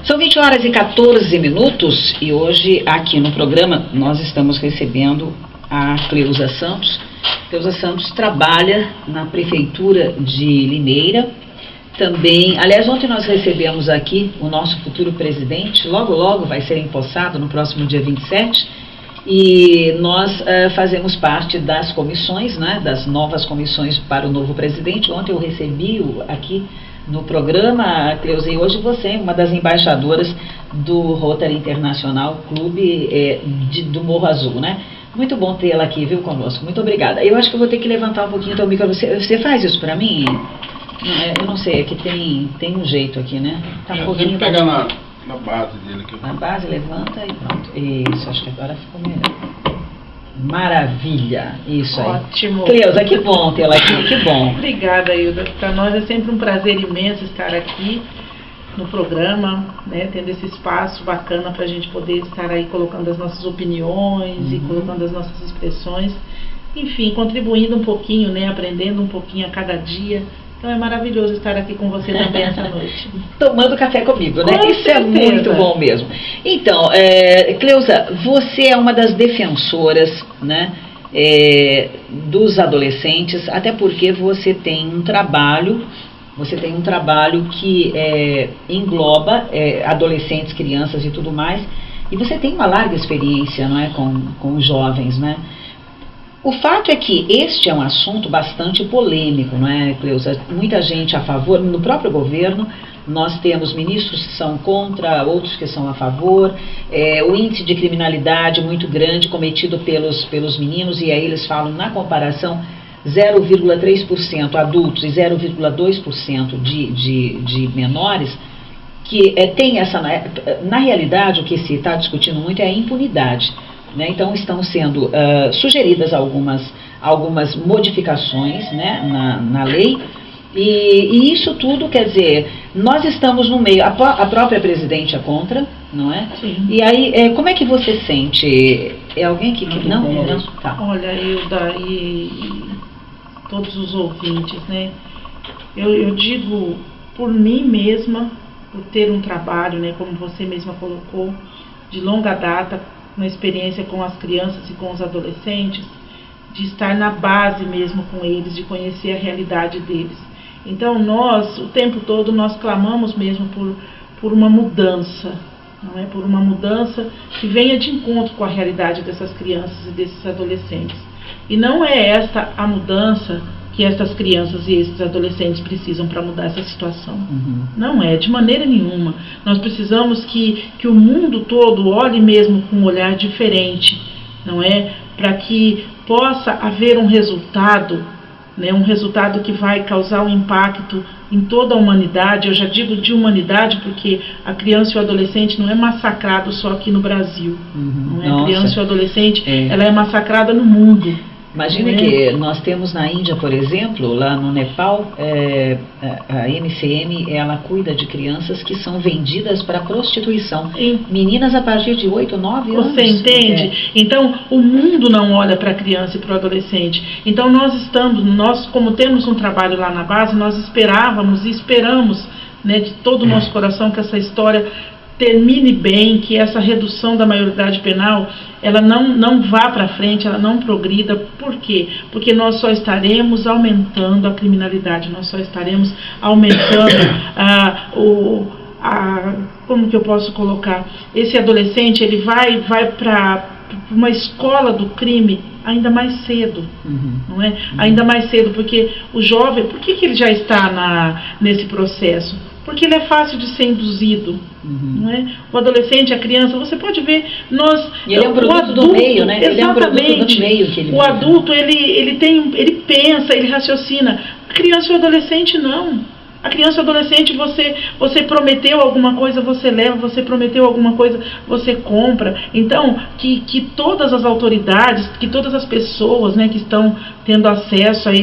São 20 horas e 14 minutos e hoje aqui no programa nós estamos recebendo a Cleusa Santos. Cleusa Santos trabalha na Prefeitura de Limeira. Também, aliás, ontem nós recebemos aqui o nosso futuro presidente, logo vai ser empossado no próximo dia 27, e nós fazemos parte das comissões, né, das novas comissões para o novo presidente. Ontem eu recebi aqui no programa, Cleusa, e hoje você é uma das embaixadoras do Rotary Internacional Clube do Morro Azul, né? Muito bom tê-la aqui, viu, conosco. Muito obrigada. Eu acho que eu vou ter que levantar um pouquinho o microfone. Você faz isso para mim? Eu não sei, é que tem um jeito aqui, né? Tá um pouquinho. Tem que pegar na base dele aqui. Na base, levanta e pronto. Isso, acho que agora ficou melhor. Maravilha, isso aí. Ótimo. Cleusa, que bom tê-la aqui, que bom. Obrigada, Hilda. Para nós é sempre um prazer imenso estar aqui no programa, né, tendo esse espaço bacana para a gente poder estar aí colocando as nossas opiniões e colocando as nossas expressões, enfim, contribuindo um pouquinho, né, aprendendo um pouquinho a cada dia. Então é maravilhoso estar aqui com você também essa noite. Tomando café comigo, né? Com Isso certeza. É muito bom mesmo. Então, Cleusa, você é uma das defensoras, né, dos adolescentes, até porque você tem um trabalho que engloba adolescentes, crianças e tudo mais, e você tem uma larga experiência, não é, com os jovens, né? O fato é que este é um assunto bastante polêmico, não é, Cleusa? Muita gente a favor, no próprio governo, nós temos ministros que são contra, outros que são a favor, o índice de criminalidade muito grande cometido pelos meninos, e aí eles falam, na comparação, 0,3% adultos e 0,2% de menores, que tem essa... Na realidade, o que se está discutindo muito é a impunidade, né? Então, estão sendo sugeridas algumas modificações, né, na lei, e isso tudo, quer dizer, nós estamos no meio, a própria presidente é contra, não é? Sim. E aí, como é que você sente? É alguém que... Não? Tá. Olha, Hilda, e todos os ouvintes, né? Eu digo por mim mesma, por ter um trabalho, né, como você mesma colocou, de longa data, uma experiência com as crianças e com os adolescentes, de estar na base mesmo com eles, de conhecer a realidade deles. Então nós, o tempo todo, nós clamamos mesmo por uma mudança, não é? Por uma mudança que venha de encontro com a realidade dessas crianças e desses adolescentes. E não é esta a mudança que estas crianças e esses adolescentes precisam para mudar essa situação. Não é, de maneira nenhuma. Nós precisamos que o mundo todo olhe mesmo com um olhar diferente, não é? Para que possa haver um resultado, né? Um resultado que vai causar um impacto em toda a humanidade. Eu já digo de humanidade porque a criança e o adolescente não é massacrado só aqui no Brasil. Não é? A criança e o adolescente, ela é massacrada no mundo. Imagine que nós temos na Índia, por exemplo, lá no Nepal, a MCM, ela cuida de crianças que são vendidas para prostituição. Meninas a partir de 8, 9 anos. Você entende? Então, o mundo não olha para a criança e para o adolescente. Então, nós como temos um trabalho lá na base, nós esperávamos e esperamos, né, de todo o nosso coração que essa história termine bem, que essa redução da maioridade penal, ela não vá para frente, ela não progrida. Por quê? Porque nós só estaremos aumentando a criminalidade, nós só estaremos aumentando como que eu posso colocar? Esse adolescente, ele vai para uma escola do crime ainda mais cedo, não é? Ainda mais cedo, porque o jovem, por que ele já está nesse processo? Porque ele é fácil de ser induzido, não é? O adolescente, a criança, você pode ver, ele é um produto do meio, né? Exatamente. Ele é um produto do meio que ele vive. O adulto, ele pensa, ele raciocina. A criança e o adolescente, não. A criança e o adolescente, você prometeu alguma coisa, você leva, você prometeu alguma coisa, você compra. Então, que todas as autoridades, que todas as pessoas, né, que estão tendo acesso a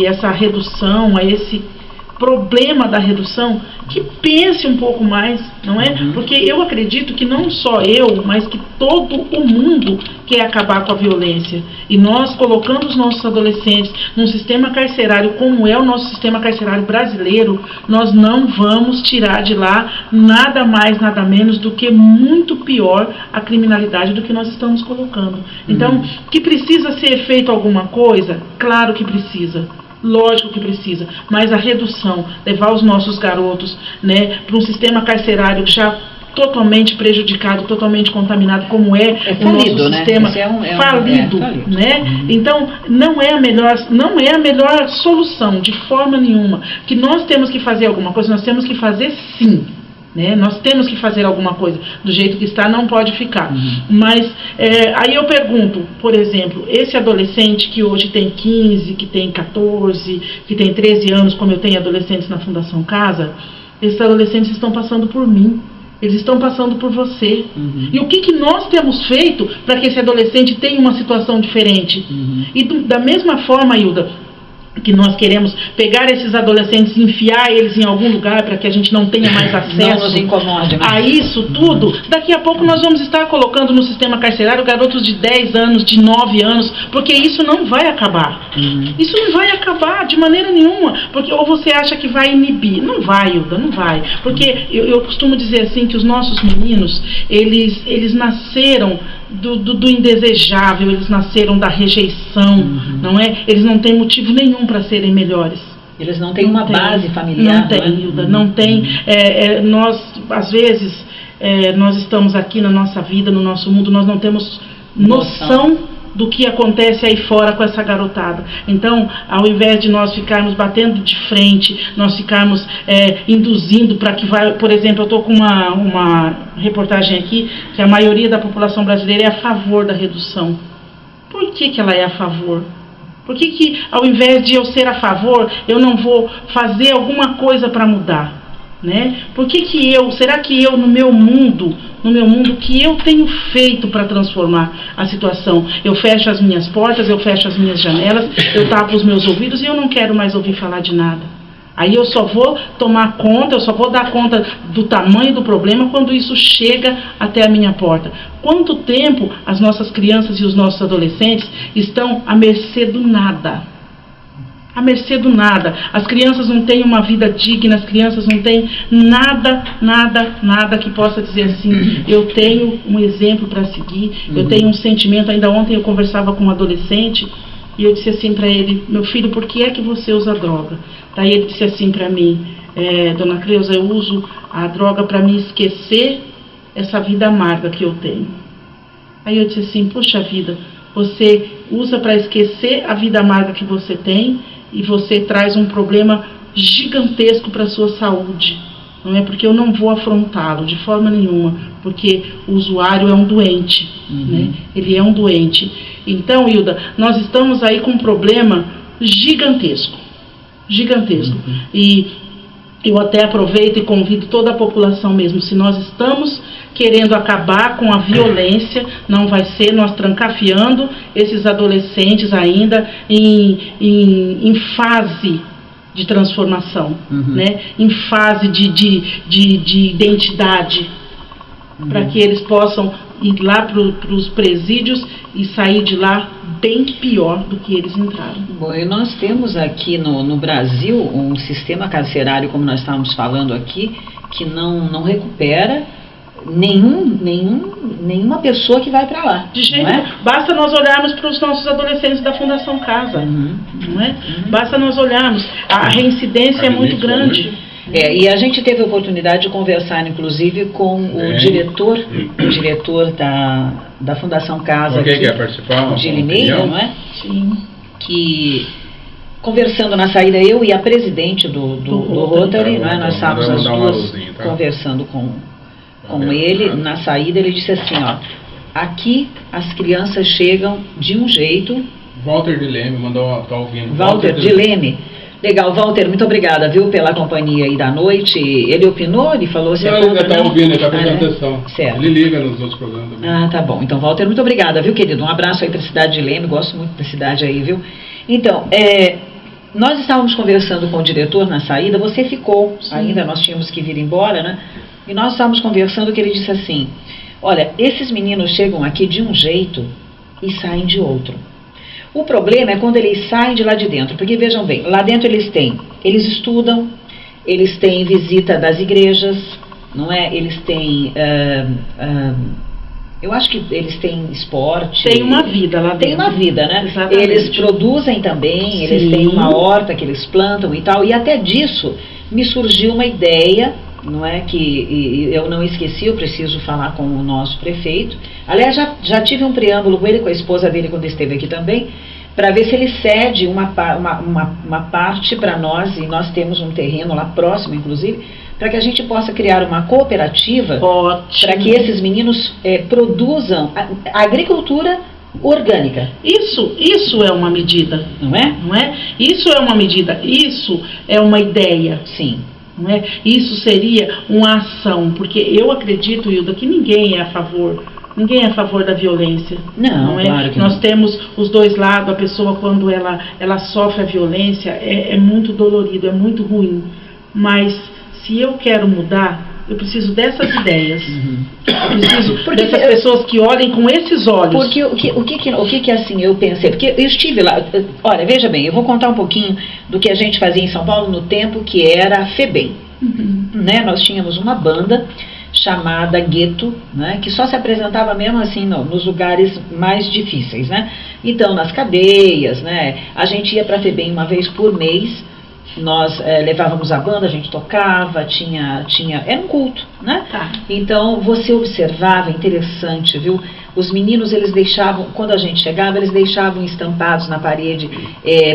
essa redução, a esse problema da redução, que pense um pouco mais, não é? Porque eu acredito que não só eu, mas que todo o mundo quer acabar com a violência. E nós, colocando os nossos adolescentes num sistema carcerário como é o nosso sistema carcerário brasileiro, nós não vamos tirar de lá nada mais, nada menos do que muito pior a criminalidade do que nós estamos colocando. Então, que precisa ser feito alguma coisa? Claro que precisa. Lógico que precisa, mas a redução, levar os nossos garotos, né, para um sistema carcerário já totalmente prejudicado, totalmente contaminado, como é o falido, nosso sistema, né? falido, né? Então, não é a melhor solução, de forma nenhuma. Que nós temos que fazer alguma coisa, nós temos que fazer sim. Né? Nós temos que fazer alguma coisa, do jeito que está não pode ficar. Mas aí eu pergunto, por exemplo, esse adolescente que hoje tem 15, que tem 14, que tem 13 anos, como eu tenho adolescentes na Fundação Casa, esses adolescentes estão passando por mim, eles estão passando por você. E o que nós temos feito para que esse adolescente tenha uma situação diferente? E da mesma forma, Hilda, que nós queremos pegar esses adolescentes e enfiar eles em algum lugar para que a gente não tenha mais acesso a isso tudo, daqui a pouco nós vamos estar colocando no sistema carcerário garotos de 10 anos, de 9 anos, porque isso não vai acabar. Isso não vai acabar de maneira nenhuma, porque ou você acha que vai inibir. Não vai, Hilda, não vai. Porque eu costumo dizer assim que os nossos meninos, eles nasceram do indesejável, eles nasceram da rejeição, não é? Eles não têm motivo nenhum para serem melhores. Eles não têm uma base familiar. Não tem, Hilda, não tem. Nós, às vezes, nós estamos aqui na nossa vida, no nosso mundo, nós não temos noção do que acontece aí fora com essa garotada. Então, ao invés de nós ficarmos batendo de frente, nós ficarmos induzindo para que vai, por exemplo, eu estou com uma reportagem aqui, que a maioria da população brasileira é a favor da redução. Por que ela é a favor? Por que ao invés de eu ser a favor, eu não vou fazer alguma coisa para mudar? Né? Será que eu no meu mundo, o que eu tenho feito para transformar a situação? Eu fecho as minhas portas, eu fecho as minhas janelas, eu tapo os meus ouvidos e eu não quero mais ouvir falar de nada. Aí eu só vou tomar conta, eu só vou dar conta do tamanho do problema quando isso chega até a minha porta. Quanto tempo as nossas crianças e os nossos adolescentes estão à mercê do nada? À mercê do nada. As crianças não têm uma vida digna, as crianças não têm nada que possa dizer assim, eu tenho um exemplo para seguir, eu tenho um sentimento. Ainda ontem eu conversava com um adolescente e eu disse assim para ele, meu filho, por que é que você usa droga? Daí ele disse assim para mim, dona Cleusa, eu uso a droga para me esquecer essa vida amarga que eu tenho. Aí eu disse assim, poxa vida, você usa para esquecer a vida amarga que você tem e você traz um problema gigantesco para a sua saúde, não é? Porque eu não vou afrontá-lo de forma nenhuma, porque o usuário é um doente, né? Ele é um doente. Então, Hilda, nós estamos aí com um problema gigantesco, e eu até aproveito e convido toda a população mesmo, se nós estamos querendo acabar com a violência, não vai ser nós trancafiando esses adolescentes ainda em fase de transformação, né? Em fase de identidade, para que eles possam ir lá para os presídios e sair de lá bem pior do que eles entraram. Bom, e nós temos aqui no Brasil um sistema carcerário, como nós estávamos falando aqui, que não recupera nenhuma pessoa que vai para lá. De jeito nenhum. Basta nós olharmos para os nossos adolescentes da Fundação Casa, não é? Basta nós olharmos. A reincidência é muito grande. E a gente teve a oportunidade de conversar, inclusive, com o diretor da Fundação Casa, quem quer participar? De Limeira, não é? Sim. Que, conversando na saída, eu e a presidente do Rotary, não é? Nós estávamos as duas conversando com ele. Na saída, ele disse assim, ó, aqui as crianças chegam de um jeito... Walter de Leme mandou, tá ouvindo. Walter de Leme. Legal, Walter, muito obrigada, viu, pela companhia aí da noite. Ele opinou, ele falou... Não, ele está ouvindo, ele está prestando atenção. Certo. Ele liga nos outros programas também. Ah, tá bom. Então, Walter, muito obrigada, viu, querido? Um abraço aí para a cidade de Leme, gosto muito da cidade aí, viu? Então, nós estávamos conversando com o diretor na saída, você ficou, Sim. ainda nós tínhamos que vir embora, né? E nós estávamos conversando que ele disse assim, olha, esses meninos chegam aqui de um jeito e saem de outro. O problema é quando eles saem de lá de dentro, porque vejam bem, lá dentro eles estudam, eles têm visita das igrejas, não é? Eles têm, eu acho que eles têm esporte. Tem uma vida lá dentro. Tem uma vida, né? Exatamente. Eles produzem também, Sim. eles têm uma horta que eles plantam e tal, e até disso me surgiu uma ideia, não é, que eu não esqueci, eu preciso falar com o nosso prefeito. Aliás, já tive um preâmbulo com ele, com a esposa dele quando esteve aqui também, para ver se ele cede uma parte para nós, e nós temos um terreno lá próximo, inclusive, para que a gente possa criar uma cooperativa para que esses meninos produzam a agricultura orgânica. Isso é uma medida, não é? Não é? Isso é uma medida, isso é uma ideia. Sim. Não é? Isso seria uma ação, porque eu acredito, Hilda, que ninguém é a favor da violência. Não é? Claro que Nós não. temos os dois lados, a pessoa quando ela sofre a violência é muito dolorido, é muito ruim. Mas se eu quero mudar, eu preciso dessas ideias. Eu preciso dessas pessoas que olhem com esses olhos. Porque o que assim eu pensei, porque eu estive lá, olha, veja bem, eu vou contar um pouquinho do que a gente fazia em São Paulo no tempo que era a FEBEM. Né? Nós tínhamos uma banda chamada Gueto, né, que só se apresentava mesmo assim nos lugares mais difíceis, né? Então, nas cadeias, né, a gente ia para a FEBEM uma vez por mês, nós levávamos a banda, a gente tocava, era um culto, né? Tá. Então, você observava, interessante, viu? Os meninos, eles deixavam, quando a gente chegava, eles deixavam estampados na parede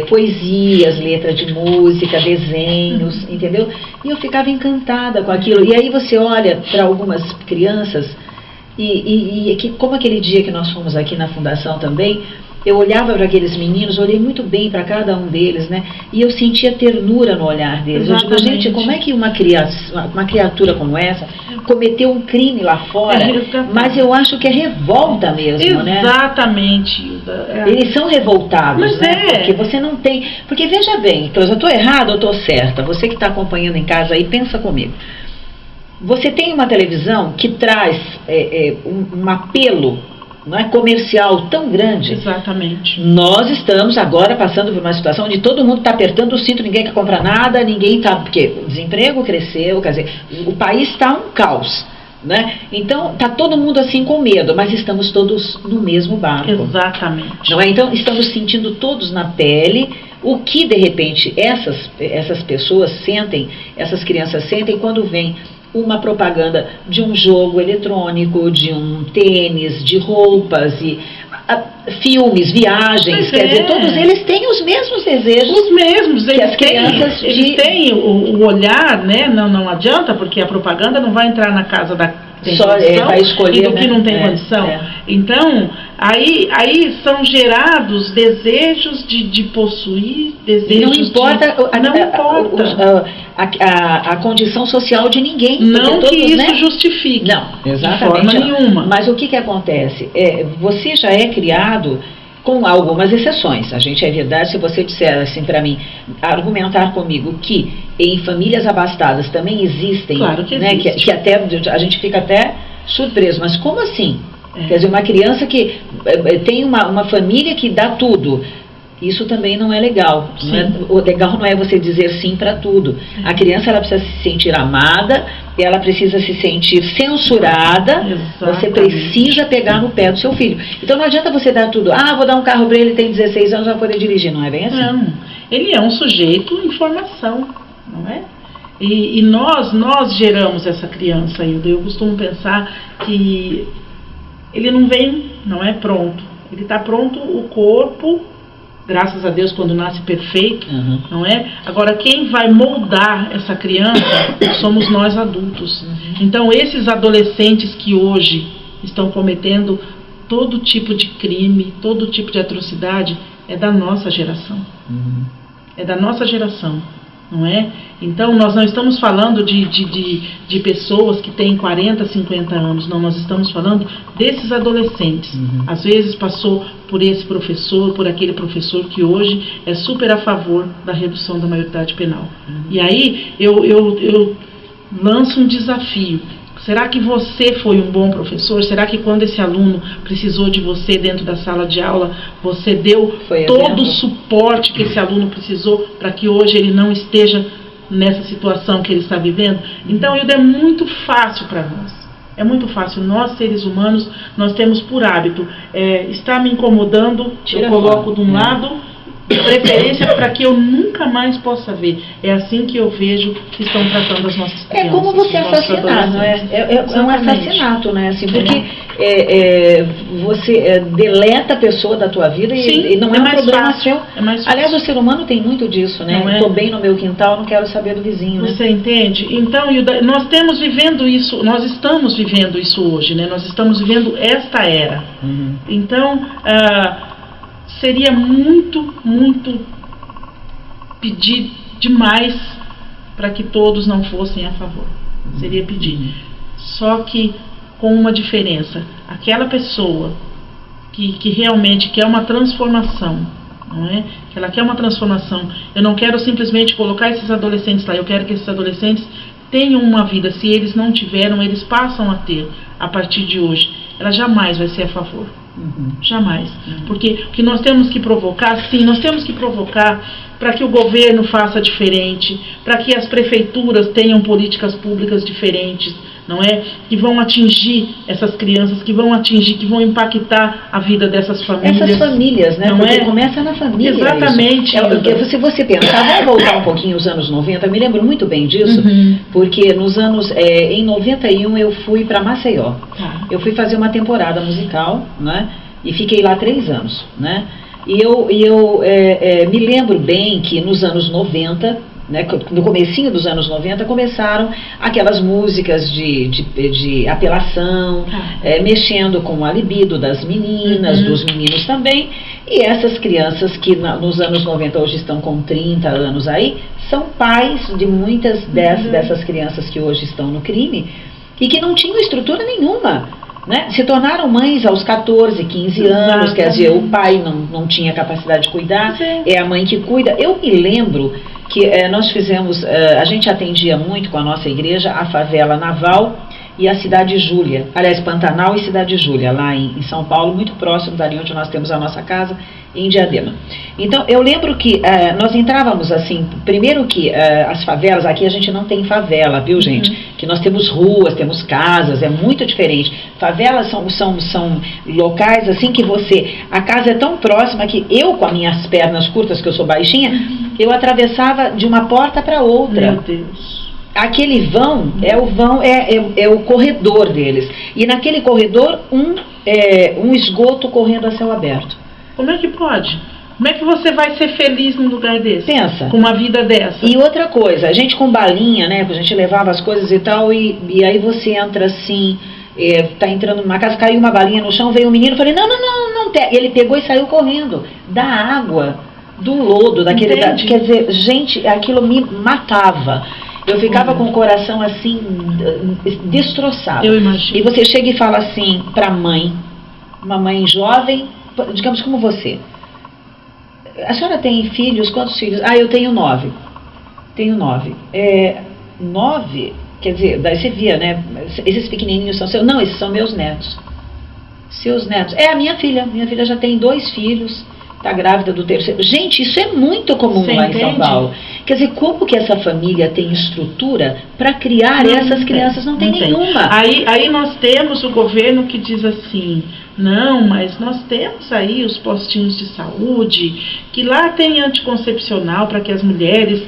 poesias, letras de música, desenhos, entendeu? E eu ficava encantada com aquilo. E aí você olha para algumas crianças, como aquele dia que nós fomos aqui na fundação também, eu olhava para aqueles meninos, olhei muito bem para cada um deles, né? E eu sentia ternura no olhar deles. Exatamente. Eu digo, gente, como é que uma criatura como essa cometeu um crime lá fora? Mas eu acho que é revolta mesmo, né? Exatamente, Hilda. Eles são revoltados, Mas né? Porque você não tem... Porque veja bem, eu estou errada ou estou certa? Você que está acompanhando em casa aí, pensa comigo. Você tem uma televisão que traz um apelo, não é, comercial tão grande. Exatamente. Nós estamos agora passando por uma situação onde todo mundo está apertando o cinto, ninguém quer comprar nada, ninguém está... Porque o desemprego cresceu, quer dizer, o país está um caos, né? Então, está todo mundo assim com medo, mas estamos todos no mesmo barco. Exatamente. Não é? Então, estamos sentindo todos na pele o que, de repente, essas pessoas sentem, essas crianças sentem quando vem uma propaganda de um jogo eletrônico, de um tênis, de roupas, e filmes, viagens, quer dizer, todos eles têm os mesmos desejos. Os mesmos, que as crianças eles têm o olhar, né? Não adianta, porque a propaganda não vai entrar na casa da vai escolher, e do que não tem condição. Então, aí são gerados desejos de possuir, desejos não importa a condição social de ninguém. Não todos, que isso né? justifique. Não, exatamente. De forma nenhuma. Mas o que acontece? Você já é criado com algumas exceções. A gente, é verdade, se você disser assim para mim, argumentar comigo que em famílias abastadas também existem, claro que né, existe. que até a gente fica até surpreso, mas como assim? Quer dizer, uma criança que tem uma família que dá tudo, isso também não é legal. Não é, o legal não é você dizer sim para tudo. A criança, ela precisa se sentir amada, ela precisa se sentir censurada. Exatamente. Você precisa pegar no pé do seu filho. Então não adianta você dar tudo. Vou dar um carro para ele, tem 16 anos, vai poder dirigir. Não é bem assim? Não, ele é um sujeito em formação, não é? E nós geramos essa criança ainda. Eu costumo pensar que ele não vem, não é pronto. Ele está pronto, o corpo, graças a Deus, quando nasce perfeito, não é? Agora, quem vai moldar essa criança somos nós adultos. Então, esses adolescentes que hoje estão cometendo todo tipo de crime, todo tipo de atrocidade, é da nossa geração. É da nossa geração. não é? Então, nós não estamos falando de pessoas que têm 40, 50 anos, não, nós estamos falando desses adolescentes. Às vezes passou por esse professor, por aquele professor que hoje é super a favor da redução da maioridade penal. E aí, eu lanço um desafio. Será que você foi um bom professor? Será que quando esse aluno precisou de você dentro da sala de aula, você deu todo o suporte que esse aluno precisou para que hoje ele não esteja nessa situação que ele está vivendo? Então, Hilda, é muito fácil para nós. É muito fácil. Nós, seres humanos, nós temos por hábito, está me incomodando, eu coloco de um lado, de preferência para que eu nunca mais possa ver. É assim que eu vejo que estão tratando as nossas crianças. É como você assassinar, não é? É um assassinato, né? Assim, porque você deleta a pessoa da tua vida e não é um problema seu. Aliás, o ser humano tem muito disso, né? Estou bem no meu quintal, não quero saber do vizinho. Você entende? Então, Hilda, nós estamos vivendo isso hoje, né? Nós estamos vivendo esta era. Então, seria muito, muito pedir demais para que todos não fossem a favor. Seria pedir. Só que com uma diferença. Aquela pessoa que realmente quer uma transformação, não é? Que ela quer uma transformação. Eu não quero simplesmente colocar esses adolescentes lá. Eu quero que esses adolescentes tenham uma vida. Se eles não tiveram, eles passam a ter a partir de hoje. Ela jamais vai ser a favor. Jamais. Porque o que nós temos que provocar, sim, nós temos que provocar para que o governo faça diferente, para que as prefeituras tenham políticas públicas diferentes, não é? Que vão atingir essas crianças, que vão impactar a vida dessas famílias. Essas famílias, né? Porque começa na família. Exatamente. Se você pensar, vamos voltar um pouquinho os anos 90, eu me lembro muito bem disso, porque nos anos, em 91 eu fui para Maceió. Eu fui fazer uma temporada musical, né? E fiquei lá 3 anos, né? E eu me lembro bem que nos anos 90, né, no comecinho dos anos 90, começaram aquelas músicas de apelação, mexendo com a libido das meninas, dos meninos também, e essas crianças que nos anos 90 hoje estão com 30 anos aí, são pais de muitas dessas crianças que hoje estão no crime, e que não tinham estrutura nenhuma. Né? Se tornaram mães aos 14, 15 anos, quer dizer, o pai não tinha capacidade de cuidar, é a mãe que cuida. Eu me lembro que nós fizemos, a gente atendia muito com a nossa igreja a favela Naval e a Cidade Júlia, aliás, Pantanal e Cidade Júlia, lá em São Paulo, muito próximo dali onde nós temos a nossa casa, em Diadema. Então, eu lembro que nós entrávamos assim, primeiro que as favelas, aqui a gente não tem favela, viu, gente? Que nós temos ruas, temos casas, é muito diferente. Favelas são locais assim que a casa é tão próxima que eu, com as minhas pernas curtas, que eu sou baixinha, eu atravessava de uma porta para outra. Meu Deus. Aquele vão é o corredor deles. E naquele corredor, um esgoto correndo a céu aberto. Como é que pode? Como é que você vai ser feliz num lugar desse? Pensa. Com uma vida dessa. E outra coisa, a gente com balinha, né? A gente levava as coisas e tal, e aí você entra assim, tá entrando numa casa, caiu uma balinha no chão, veio um menino, falei, não. E ele pegou e saiu correndo da água, do lodo, daquele... Quer dizer, gente, aquilo me matava. Eu ficava com o coração assim, destroçado. Eu imagino. E você chega e fala assim pra mãe, uma mãe jovem, digamos como você. A senhora tem filhos? Quantos filhos? Eu tenho 9. Tenho 9. 9? Quer dizer, daí você via, né? Esses pequenininhos são seus? Não, esses são meus netos. Seus netos. A minha filha. Minha filha já tem 2 filhos. Está grávida do 3º. Gente, isso é muito comum lá em São Paulo. Quer dizer, como que essa família tem estrutura para criar essas crianças? Não tem nenhuma. Aí nós temos o governo que diz assim, não, mas nós temos aí os postinhos de saúde, que lá tem anticoncepcional para que as mulheres...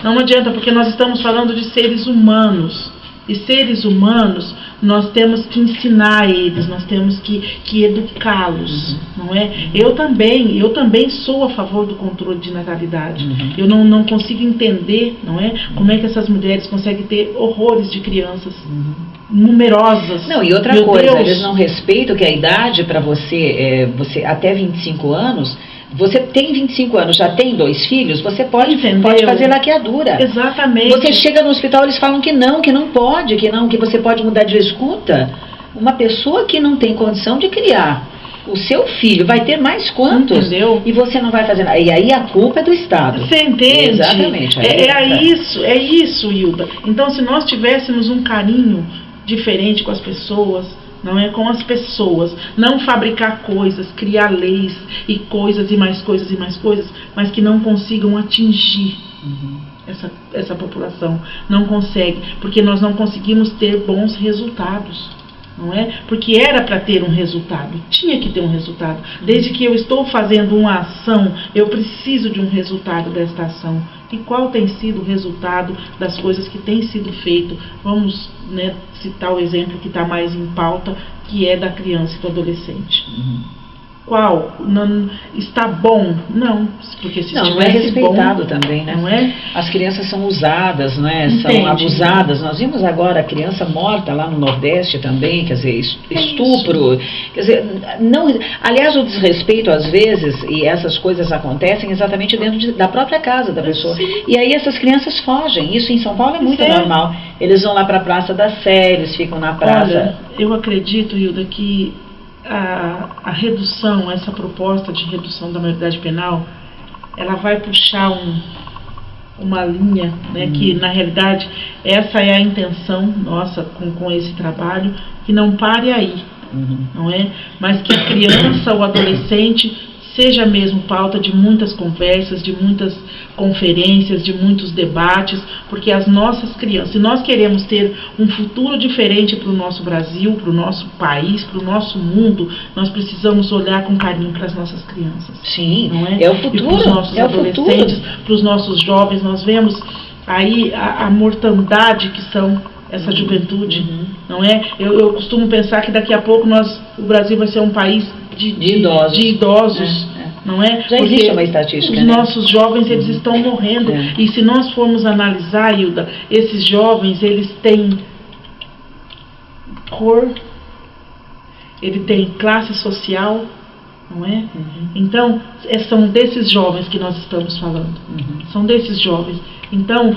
Não adianta, porque nós estamos falando de seres humanos. E seres humanos, nós temos que ensinar eles, nós temos que educá-los, não é? Eu também sou a favor do controle de natalidade. Eu não consigo entender, não é? Como é que essas mulheres conseguem ter horrores de crianças numerosas. Não, e outra coisa, eles não respeitam que a idade para você até 25 anos, Você tem 25 anos, já tem 2 filhos, você pode Entendeu? fazer laqueadura. Exatamente. Você chega no hospital, eles falam que não pode, que você pode mudar de escuta. Uma pessoa que não tem condição de criar o seu filho vai ter mais quantos? Entendeu? E você não vai fazer nada. E aí a culpa é do Estado. Você entende? Exatamente. É isso, Hilda. Então, se nós tivéssemos um carinho diferente com as pessoas, não é com as pessoas, não fabricar coisas, criar leis e coisas e mais coisas e mais coisas, mas que não consigam atingir essa população. Não consegue, porque nós não conseguimos ter bons resultados. Não é? Porque era para ter um resultado, tinha que ter um resultado. Desde que eu estou fazendo uma ação, eu preciso de um resultado desta ação. E qual tem sido o resultado das coisas que têm sido feito? Vamos, né, citar o exemplo que está mais em pauta, que é da criança e do adolescente. Qual? Não, está bom? Não, porque se não é respeitado bom, também, né? Não é? As crianças são usadas, né? Entende? São abusadas. Nós vimos agora a criança morta lá no Nordeste também, quer dizer, estupro. Quer dizer, não, aliás, o desrespeito às vezes, e essas coisas acontecem exatamente dentro da própria casa da pessoa. Sim. E aí essas crianças fogem. Isso em São Paulo é muito normal. Eles vão lá para a Praça da Sé, eles ficam na praça. Olha, eu acredito, Hilda, que a redução, essa proposta de redução da maioridade penal, ela vai puxar uma linha, né, que na realidade essa é a intenção nossa com esse trabalho, que não pare aí, não é? Mas que a criança, o adolescente, seja mesmo pauta de muitas conversas, de muitas conferências, de muitos debates, porque as nossas crianças, se nós queremos ter um futuro diferente para o nosso Brasil, para o nosso país, para o nosso mundo, nós precisamos olhar com carinho para as nossas crianças. Sim, não é? É o futuro. E para os nossos adolescentes, para os nossos jovens, nós vemos aí a mortandade que são essa juventude, não é? Eu costumo pensar que daqui a pouco o Brasil vai ser um país de idosos. Não é? Já Porque existe uma estatística, os nossos jovens, eles estão morrendo. E se nós formos analisar, Hilda, esses jovens, eles têm cor, ele tem classe social, não é? Então, são desses jovens que nós estamos falando. São desses jovens. Então,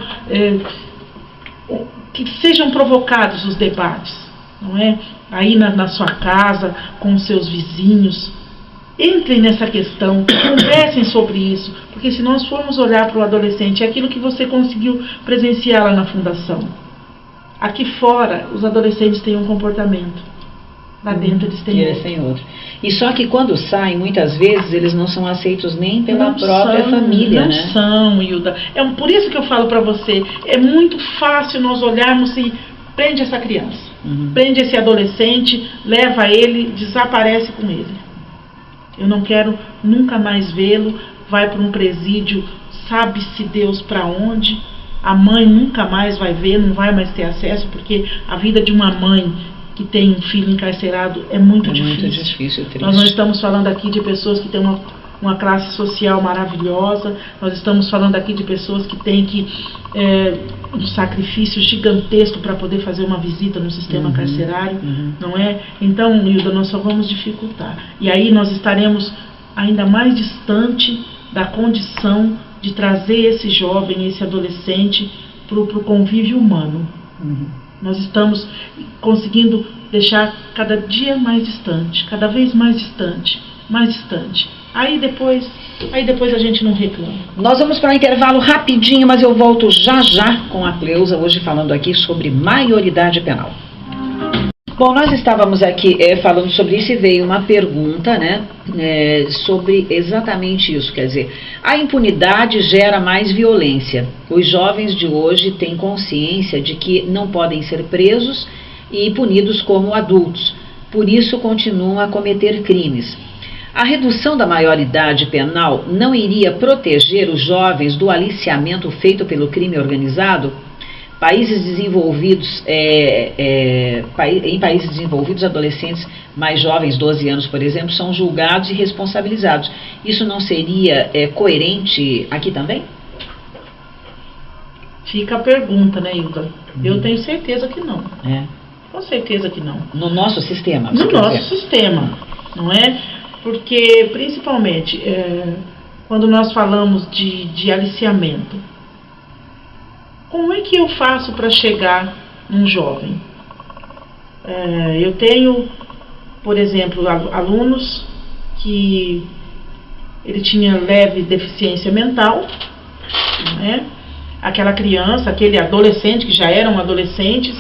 que sejam provocados os debates, não é? Aí na sua casa, com os seus vizinhos, entrem nessa questão, conversem sobre isso, porque se nós formos olhar para o adolescente, é aquilo que você conseguiu presenciar lá na fundação. Aqui fora, os adolescentes têm um comportamento, lá dentro eles têm outro. E só que quando saem, muitas vezes, eles não são aceitos nem pela própria família, não né? Não são, Hilda. Por isso que eu falo para você, é muito fácil nós olharmos e prende essa criança, prende esse adolescente, leva ele, desaparece com ele. Eu não quero nunca mais vê-lo, vai para um presídio, sabe-se Deus para onde, a mãe nunca mais vai ver, não vai mais ter acesso, porque a vida de uma mãe que tem um filho encarcerado é muito difícil. Muito difícil, triste. Nós não estamos falando aqui de pessoas que têm uma classe social maravilhosa, nós estamos falando aqui de pessoas que têm um sacrifício gigantesco para poder fazer uma visita no sistema carcerário, não é? Então, Hilda, nós só vamos dificultar. E aí nós estaremos ainda mais distante da condição de trazer esse jovem, esse adolescente para o convívio humano. Nós estamos conseguindo deixar cada dia mais distante, cada vez mais distante, mais distante. Aí depois a gente não reclama. Nós vamos para um intervalo rapidinho, mas eu volto já com a Cleusa, hoje falando aqui sobre maioridade penal. Bom, nós estávamos aqui falando sobre isso e veio uma pergunta, né, sobre exatamente isso. Quer dizer, a impunidade gera mais violência. Os jovens de hoje têm consciência de que não podem ser presos e punidos como adultos. Por isso continuam a cometer crimes. A redução da maioridade penal não iria proteger os jovens do aliciamento feito pelo crime organizado? Países desenvolvidos, em países desenvolvidos, adolescentes mais jovens, 12 anos, por exemplo, são julgados e responsabilizados. Isso não seria coerente aqui também? Fica a pergunta, né, Hilda? Eu tenho certeza que não. Com certeza que não. No nosso sistema? No nosso sistema, não é? Porque, principalmente, quando nós falamos de aliciamento, como é que eu faço para chegar num jovem? Eu tenho, por exemplo, alunos que ele tinha leve deficiência mental, né? Aquela criança, aquele adolescente, que já eram adolescentes,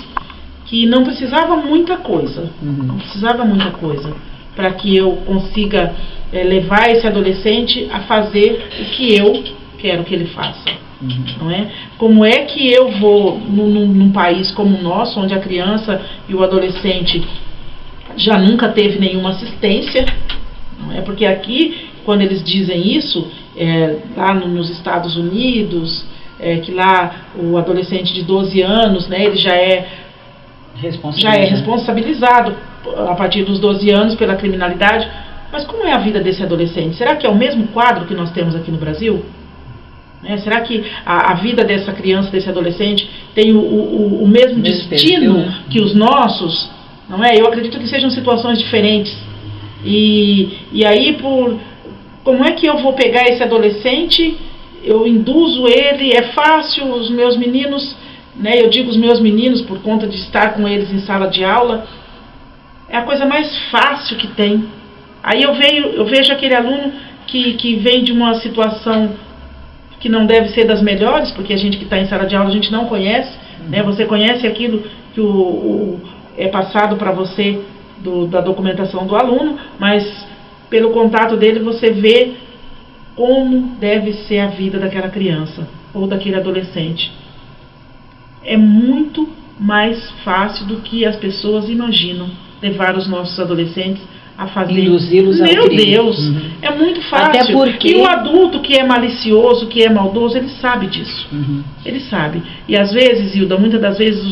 que não precisava muita coisa, não precisava muita coisa para que eu consiga levar esse adolescente a fazer o que eu quero que ele faça. Não é? Como é que eu vou num país como o nosso, onde a criança e o adolescente já nunca teve nenhuma assistência, não é? Porque aqui, quando eles dizem isso, lá nos Estados Unidos, que lá o adolescente de 12 anos, né, ele já é responsabilizado a partir dos 12 anos pela criminalidade. Mas como é a vida desse adolescente? Será que é o mesmo quadro que nós temos aqui no Brasil? Será que a vida dessa criança, desse adolescente, tem o mesmo destino que os nossos? Não é? Eu acredito que sejam situações diferentes. E aí, como é que eu vou pegar esse adolescente? Eu induzo ele, é fácil, os meus meninos, né, eu digo os meus meninos por conta de estar com eles em sala de aula, é a coisa mais fácil que tem. Aí eu vejo aquele aluno que vem de uma situação que não deve ser das melhores, porque a gente que está em sala de aula, a gente não conhece, né? Você conhece aquilo que é passado para você da documentação do aluno, mas pelo contato dele você vê como deve ser a vida daquela criança ou daquele adolescente. É muito mais fácil do que as pessoas imaginam levar os nossos adolescentes a fazer. Induzi-los ao crime. Meu Deus, é muito fácil. Até porque... E o adulto que é malicioso, que é maldoso, ele sabe disso. Ele sabe. E às vezes, Hilda, muitas das vezes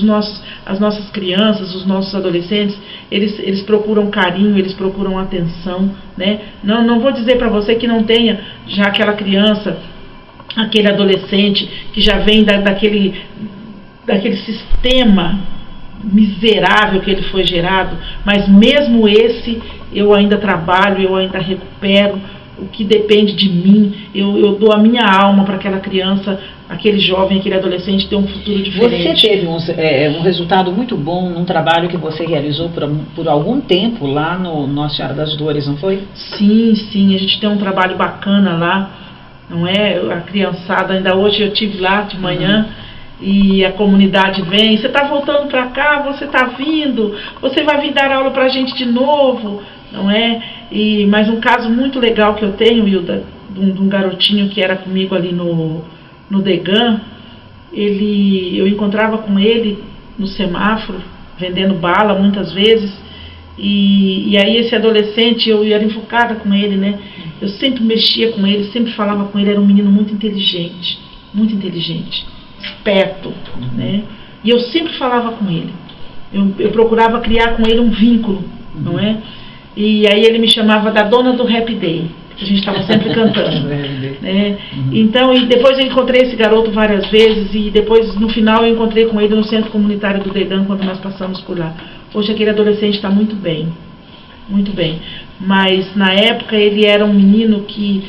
as nossas crianças, os nossos adolescentes, eles procuram carinho, eles procuram atenção, né? Não vou dizer para você que não tenha já aquela criança, aquele adolescente que já vem daquele sistema miserável que ele foi gerado, mas mesmo esse eu ainda trabalho, eu ainda recupero o que depende de mim, eu dou a minha alma para aquela criança, aquele jovem, aquele adolescente ter um futuro diferente. Você teve um resultado muito bom num trabalho que você realizou por algum tempo lá no Nossa Senhora das Dores, não foi? Sim, a gente tem um trabalho bacana lá, não é? A criançada, ainda hoje eu estive lá de manhã, e a comunidade vem, você está voltando para cá, você está vindo, você vai vir dar aula para a gente de novo, não é? Mas um caso muito legal que eu tenho, Hilda, de um garotinho que era comigo ali no Degan, eu encontrava com ele no semáforo, vendendo bala muitas vezes, e aí esse adolescente, eu era enfocada com ele, né? Eu sempre mexia com ele, sempre falava com ele, era um menino muito inteligente, esperto, né? E eu sempre falava com ele, eu procurava criar com ele um vínculo, não é? E aí ele me chamava da dona do Happy Day, a gente estava sempre cantando, né? Então, e depois eu encontrei esse garoto várias vezes, e depois no final eu encontrei com ele no centro comunitário do Degan, quando nós passamos por lá. Hoje aquele adolescente está muito bem, mas na época ele era um menino que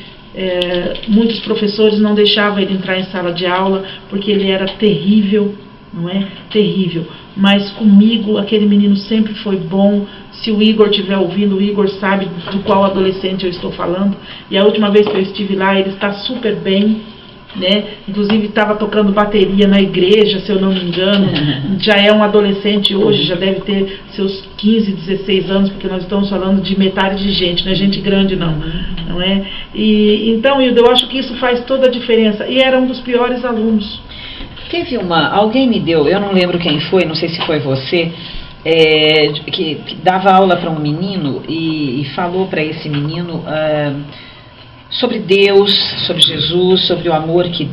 muitos professores não deixavam ele entrar em sala de aula, porque ele era terrível, não é? Terrível. Mas comigo, aquele menino sempre foi bom. Se o Igor estiver ouvindo, o Igor sabe do qual adolescente eu estou falando. E a última vez que eu estive lá, ele está super bem, né? Inclusive estava tocando bateria na igreja, se eu não me engano. Já é um adolescente hoje, já deve ter seus 15, 16 anos, porque nós estamos falando de metade de gente, não é gente grande não é? Então, eu acho que isso faz toda a diferença. E era um dos piores alunos. Teve alguém me deu, eu não lembro quem foi, não sei se foi você, que dava aula para um menino e falou para esse menino sobre Deus, sobre Jesus, sobre o amor que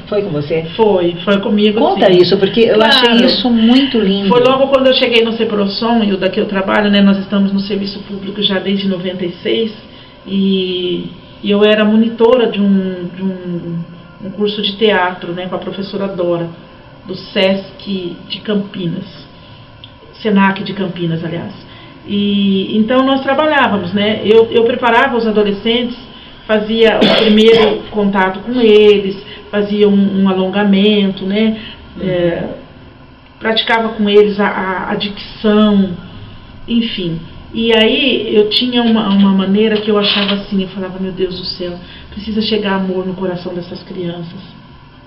foi com você? Foi comigo. Conta sim. Isso, porque eu achei isso muito lindo. Foi logo quando eu cheguei no Ceprosom, e daqui eu trabalho, né? Nós estamos no serviço público já desde 96, e eu era monitora de um curso de teatro, né, com a professora Dora, do SESC de Campinas, SENAC de Campinas, aliás. E então nós trabalhávamos, né? Eu preparava os adolescentes, fazia o primeiro contato com eles, fazia um alongamento, né? Praticava com eles a dicção, enfim. E aí eu tinha uma maneira que eu achava assim, eu falava, meu Deus do céu, precisa chegar amor no coração dessas crianças,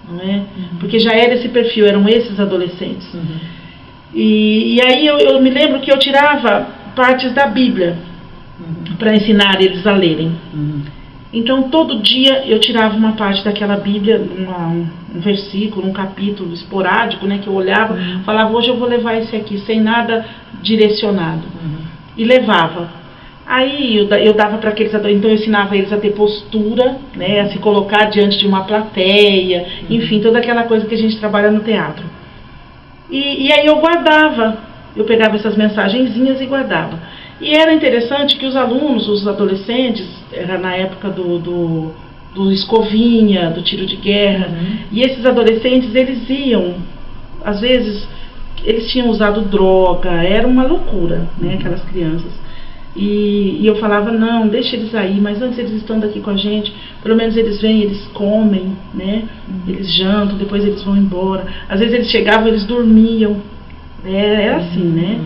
não é? Porque já era esse perfil, eram esses adolescentes. E aí eu me lembro que eu tirava partes da Bíblia para ensinar eles a lerem. Então todo dia eu tirava uma parte daquela Bíblia, um versículo, um capítulo esporádico, né, que eu olhava, falava, hoje eu vou levar esse aqui, sem nada direcionado. E levava. Aí eu dava para aqueles adolescentes, então eu ensinava eles a ter postura, né, a se colocar diante de uma plateia, enfim, toda aquela coisa que a gente trabalha no teatro. E aí eu guardava, eu pegava essas mensagenzinhas e guardava. E era interessante que os alunos, os adolescentes, era na época do escovinha, do tiro de guerra, e esses adolescentes, eles iam, às vezes, eles tinham usado droga, era uma loucura, né, aquelas crianças. E eu falava, não, deixa eles aí, mas antes eles estando aqui com a gente, pelo menos eles vêm, eles comem, né, eles jantam, depois eles vão embora. Às vezes eles chegavam, eles dormiam, era assim, né.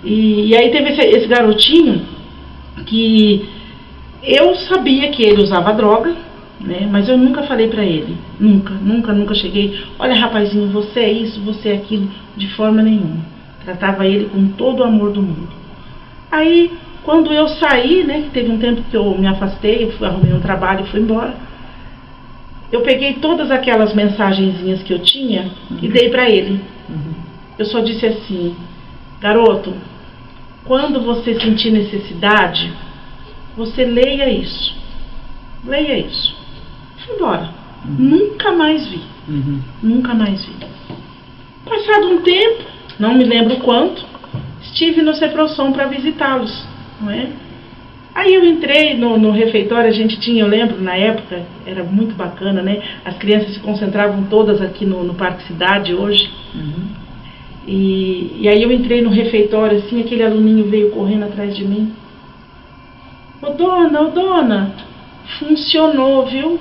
E aí teve esse garotinho que eu sabia que ele usava droga, né, mas eu nunca falei pra ele, nunca cheguei, olha rapazinho, você é isso, você é aquilo, de forma nenhuma. Tratava ele com todo o amor do mundo. Aí, quando eu saí, né, teve um tempo que eu me afastei, eu arrumei um trabalho e fui embora, eu peguei todas aquelas mensagenzinhas que eu tinha e dei pra ele. Eu só disse assim, garoto, quando você sentir necessidade, você leia isso. Leia isso. Fui embora. Nunca mais vi. Nunca mais vi. Passado um tempo, não me lembro quanto, estive no Ceprosom para visitá-los, não é? Aí eu entrei no refeitório, a gente tinha, eu lembro, na época, era muito bacana, né? As crianças se concentravam todas aqui no Parque Cidade hoje. E aí eu entrei no refeitório, assim, aquele aluninho veio correndo atrás de mim. Ô dona, funcionou, viu?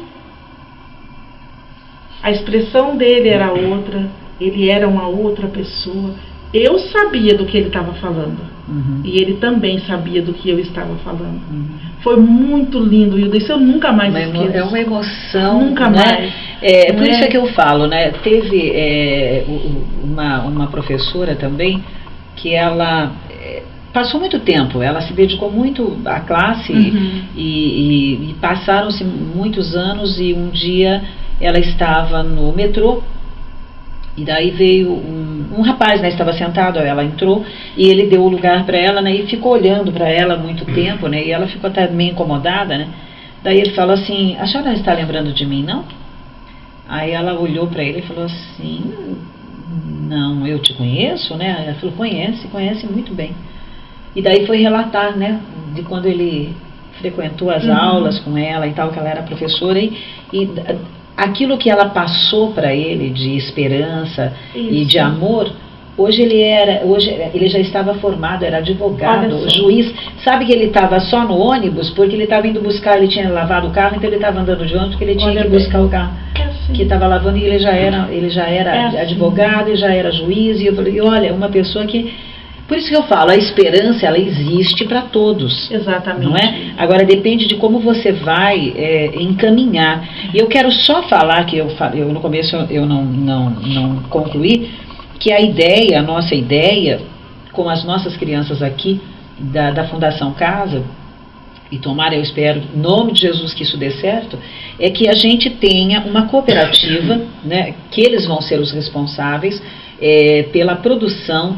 A expressão dele era outra, ele era uma outra pessoa. Eu sabia do que ele estava falando. E ele também sabia do que eu estava falando. Foi muito lindo, Hilda, isso eu nunca mais esqueço. É uma emoção. Nunca mais. Por isso é que eu falo, né? Teve uma professora também que ela passou muito tempo, ela se dedicou muito à classe e passaram-se muitos anos e um dia ela estava no metrô e daí veio um rapaz, né, estava sentado, ela entrou e ele deu o lugar para ela, né, e ficou olhando para ela muito tempo, né, e ela ficou até meio incomodada, né, daí ele falou assim, a senhora está lembrando de mim, não? Aí ela olhou para ele e falou assim, não, eu te conheço, né, ela falou, conhece muito bem. E daí foi relatar, né, de quando ele frequentou as aulas com ela e tal, que ela era professora e aquilo que ela passou para ele de esperança e de amor, hoje ele já estava formado, era advogado, juiz. Sabe que ele estava só no ônibus porque ele estava indo buscar, ele tinha lavado o carro, então ele estava andando de ônibus porque ele tinha que buscar o carro que estava lavando e ele já era advogado e já era juiz. E eu falei, olha, uma pessoa que... Por isso que eu falo, a esperança, ela existe para todos. Exatamente. Não é? Agora, depende de como você vai encaminhar. E eu quero só falar, que eu no começo eu não concluí, que a nossa ideia, com as nossas crianças aqui, da Fundação Casa, e tomara, eu espero, em nome de Jesus, que isso dê certo, é que a gente tenha uma cooperativa, né, que eles vão ser os responsáveis pela produção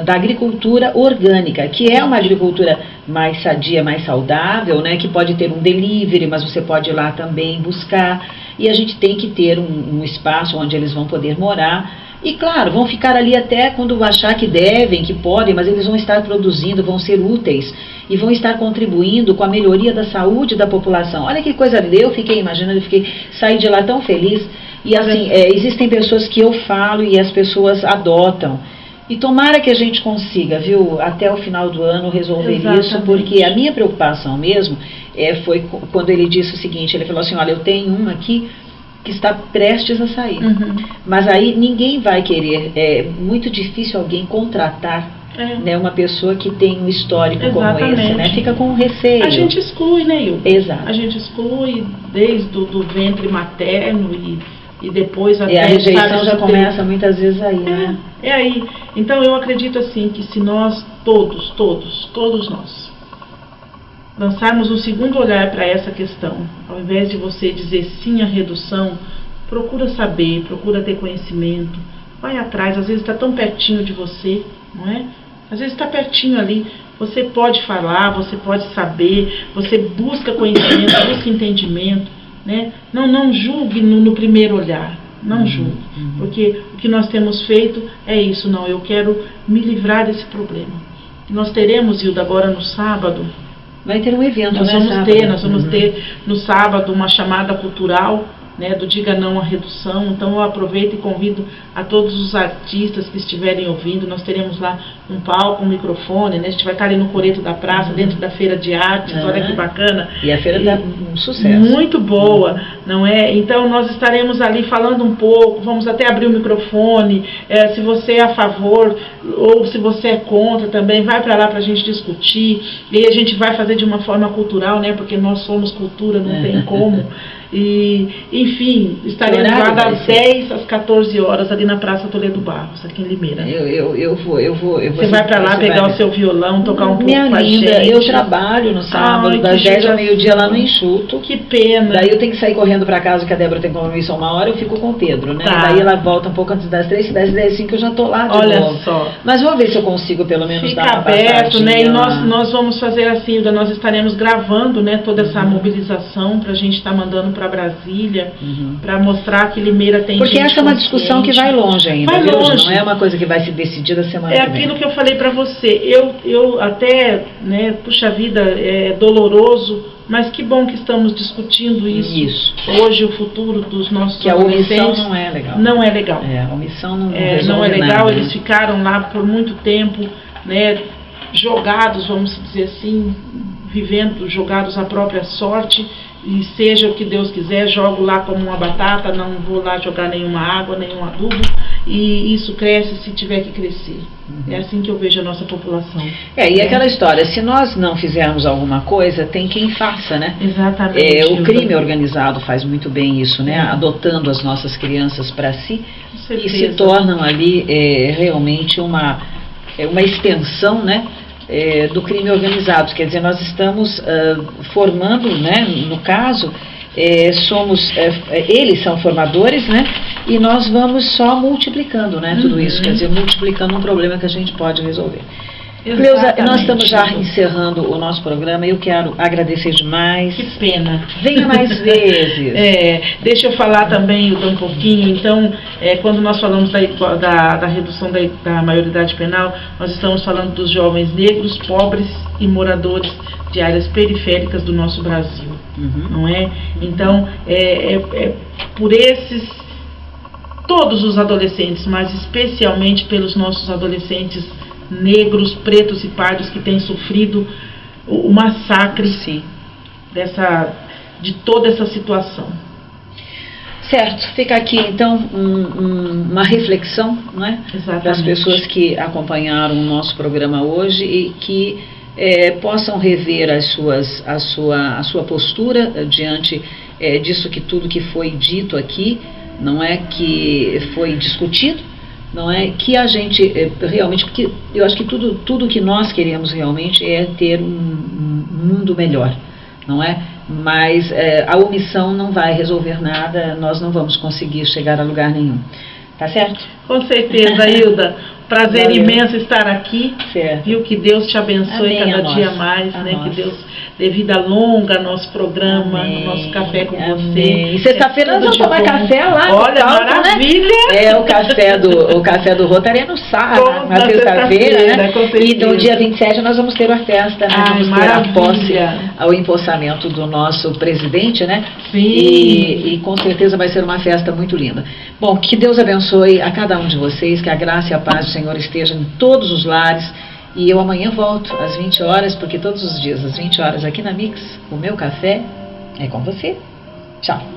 da agricultura orgânica, que é uma agricultura mais sadia, mais saudável, né, que pode ter um delivery, mas você pode ir lá também buscar, e a gente tem que ter um espaço onde eles vão poder morar, e claro, vão ficar ali até quando achar que devem, que podem, mas eles vão estar produzindo, vão ser úteis, e vão estar contribuindo com a melhoria da saúde da população. Olha que coisa linda, eu fiquei imaginando, saí de lá tão feliz, e assim, existem pessoas que eu falo e as pessoas adotam, E tomara que a gente consiga, viu, até o final do ano resolver Exatamente. isso, porque a minha preocupação mesmo foi quando ele disse o seguinte, ele falou assim, olha, eu tenho um aqui que está prestes a sair, mas aí ninguém vai querer, é muito difícil alguém contratar né, uma pessoa que tem um histórico como esse, né? Fica com receio. A gente exclui, né, Hilda? Exato. A gente exclui desde o ventre materno e depois até... E a rejeição já começa muitas vezes aí, né? É aí. Então eu acredito assim que se nós todos nós lançarmos um segundo olhar para essa questão, ao invés de você dizer sim à redução, procura saber, procura ter conhecimento, vai atrás, às vezes está tão pertinho de você, não é? Às vezes está pertinho ali, você pode falar, você pode saber, você busca conhecimento, busca entendimento, né? Não julgue no primeiro olhar, não julgue, porque o que nós temos feito é isso, não, eu quero me livrar desse problema. Nós teremos, Hilda, agora no sábado, vai ter um evento, nós né, nós vamos ter no sábado uma chamada cultural, né, do Diga Não à Redução. Então eu aproveito e convido a todos os artistas que estiverem ouvindo. Nós teremos lá um palco, um microfone, né? A gente vai estar ali no Coreto da Praça, dentro da Feira de Artes, olha que bacana. E a feira dá um sucesso. Muito boa, não é? Então nós estaremos ali falando um pouco, vamos até abrir o microfone, se você é a favor ou se você é contra também, vai para lá para a gente discutir, e a gente vai fazer de uma forma cultural, né? Porque nós somos cultura, não tem como. E, enfim, estaremos lá das 10 às 14 horas ali na Praça Toledo Barros, aqui em Limeira. Eu vou. Você vai para lá pegar o seu violão, tocar um pouco com a gente. Minha linda, eu trabalho no sábado, das 10 ao meio-dia lá no Enxuto. Que pena. Daí eu tenho que sair correndo para casa, que a Débora tem compromisso a 1 hora, eu fico com o Pedro, né? Tá. Daí ela volta um pouco antes das 3, 10, 5 eu já tô lá de Olha novo. Só. Mas vamos ver se eu consigo pelo menos Fica dar uma aberto, né? E lá. nós vamos fazer assim, nós estaremos gravando, né, toda essa mobilização para a gente estar mandando para Brasília, para mostrar que Limeira tem porque gente essa é uma discussão que vai longe ainda, vai longe. Não é uma coisa que vai se decidir da semana que vem. É aquilo que eu falei para você, eu até, né, puxa vida, é doloroso, mas que bom que estamos discutindo isso. Hoje, o futuro dos nossos que adolescentes. A omissão não é legal. Não é legal. A omissão não não é legal, nada, eles ficaram lá por muito tempo, né, jogados, vamos dizer assim, jogados à própria sorte, e seja o que Deus quiser, jogo lá como uma batata, não vou lá jogar nenhuma água, nenhum adubo, e isso cresce se tiver que crescer. É assim que eu vejo a nossa população. E aquela história, se nós não fizermos alguma coisa, tem quem faça, né? Exatamente. O crime organizado faz muito bem isso, né? Adotando as nossas crianças para si, e se tornam ali realmente uma extensão, né? Do crime organizado, quer dizer, nós estamos formando, né, no caso, eles são formadores, né, e nós vamos só multiplicando, né, tudo isso, quer dizer, multiplicando um problema que a gente pode resolver. Cleusa, nós estamos já encerrando o nosso programa e eu quero agradecer demais. Que pena. Venha mais vezes. Deixa eu falar também um pouquinho. Então, quando nós falamos da redução da maioridade penal, nós estamos falando dos jovens negros, pobres e moradores de áreas periféricas do nosso Brasil. Não é? Então, por todos os adolescentes, mas especialmente pelos nossos adolescentes negros, pretos e pardos que têm sofrido o massacre de toda essa situação. Certo, fica aqui então uma reflexão, não é? Para as pessoas que acompanharam o nosso programa hoje e que possam rever a sua postura diante disso tudo que foi dito aqui, não é, que foi discutido. Não é que a gente realmente, porque eu acho que tudo que nós queremos realmente é ter um mundo melhor, não é? Mas a omissão não vai resolver nada, nós não vamos conseguir chegar a lugar nenhum. Tá certo? Com certeza, Hilda. Prazer imenso estar aqui. Certo. Viu? Que Deus te abençoe cada dia mais, né? Que Deus dê vida longa ao nosso programa, Amém. ao nosso café com Amém. você. E sexta-feira nós vamos tomar café lá. Olha, no Salto, maravilha! né? É o café do Rotary é no sábado, na sexta-feira, né? E no dia 27 nós vamos ter a festa, né? Vamos ter a posse, o empossamento do nosso presidente, né? Sim. E com certeza vai ser uma festa muito linda. Bom, que Deus abençoe a cada um de vocês, que a graça e a paz do Senhor estejam em todos os lares. E eu amanhã volto às 20 horas, porque todos os dias às 20 horas aqui na Mix, o meu café é com você. Tchau.